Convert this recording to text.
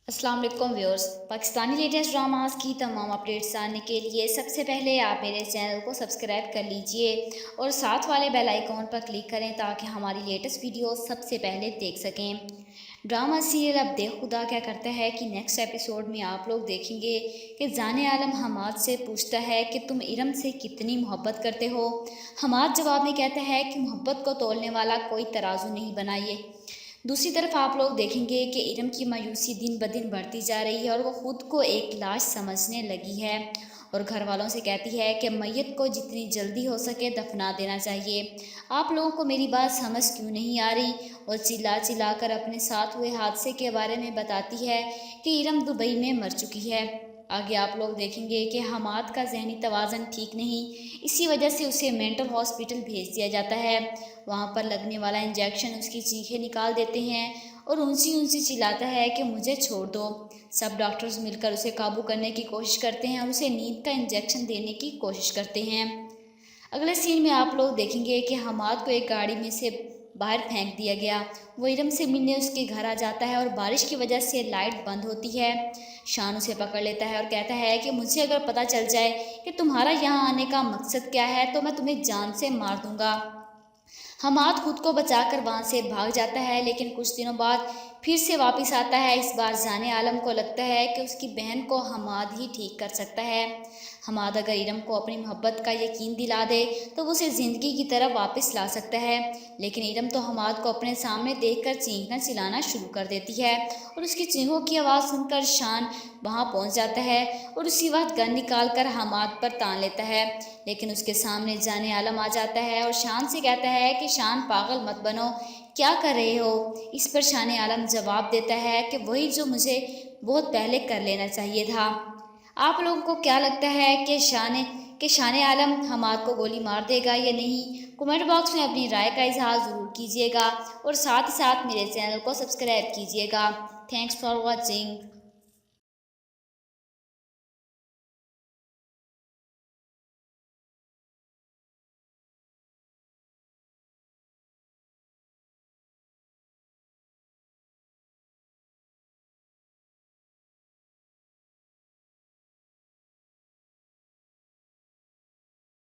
अस्सलाम वालेकुम viewers. Pakistani latest dramas की तमाम अपडेट्स जानने के लिए सबसे पहले आप मेरे चैनल को सब्सक्राइब कर लीजिए और साथ वाले बेल आइकॉन पर क्लिक करें ताकि हमारी लेटेस्ट वीडियो सबसे पहले देख सकें। ड्रामा सीरियल अब देख खुदा क्या करता है कि नेक्स्ट एपिसोड में आप लोग देखेंगे कि जाने आलम हमाद से पूछता है कि तुम इरम से कितनी मोहब्बत करते हो। हमाद जवाब में कहता है कि मोहब्बत को तोलने वाला कोई तराजू नहीं बनाइए। दूसरी तरफ आप लोग देखेंगे कि इरम की मायूसी दिन ब दिन बढ़ती जा रही है और वो खुद को एक लाश समझने लगी है और घर वालों से कहती है कि मैयत को जितनी जल्दी हो सके दफना देना चाहिए। आप लोगों को मेरी बात समझ क्यों नहीं आ रही? और चिल्ला चिल्ला कर अपने साथ हुए हादसे के बारे में बताती है कि इरम दुबई में मर चुकी है। आगे आप लोग देखेंगे कि हमाद का जहनी तवाज़न ठीक नहीं, इसी वजह से उसे मेंटल हॉस्पिटल भेज दिया जाता है। वहाँ पर लगने वाला इंजेक्शन उसकी चीखें निकाल देते हैं और ऊंची ऊंची चिल्लाता है कि मुझे छोड़ दो। सब डॉक्टर्स मिलकर उसे काबू करने की कोशिश करते हैं और उसे नींद का इंजेक्शन देने की कोशिश करते हैं। अगले सीन में आप लोग देखेंगे कि हमाद को एक गाड़ी में से बाहर फेंक दिया गया। वो इरम से मिलने उसके घर आ जाता है और बारिश की वजह से लाइट बंद होती है। शान उसे पकड़ लेता है और कहता है कि मुझे अगर पता चल जाए कि तुम्हारा यहाँ आने का मकसद क्या है तो मैं तुम्हें जान से मार दूंगा। हमाद खुद को बचाकर वहाँ से भाग जाता है, लेकिन कुछ दिनों बाद फिर से वापस आता है। इस बार जाने आलम को लगता है कि उसकी बहन को हमाद ही ठीक कर सकता है। हमाद अगर इरम को अपनी मोहब्बत का यकीन दिला दे तो वो उसे ज़िंदगी की तरफ वापस ला सकता है। लेकिन इरम तो हमाद को अपने सामने देखकर चीखना चिल्लाना शुरू कर देती है और उसकी चीखों की आवाज़ सुनकर शान वहाँ पहुँच जाता है और उसी वक्त गन निकाल कर हमाद पर तान लेता है। लेकिन उसके सामने जाने आलम आ जाता है और शान से कहता है कि शान पागल मत बनो, क्या कर रहे हो? इस पर शान आलम जवाब देता है कि वही जो मुझे बहुत पहले कर लेना चाहिए था। आप लोगों को क्या लगता है कि शान आलम हमाद को गोली मार देगा या नहीं? कमेंट बॉक्स में अपनी राय का इजहार ज़रूर कीजिएगा और साथ ही साथ मेरे चैनल को सब्सक्राइब कीजिएगा। Thanks for watching.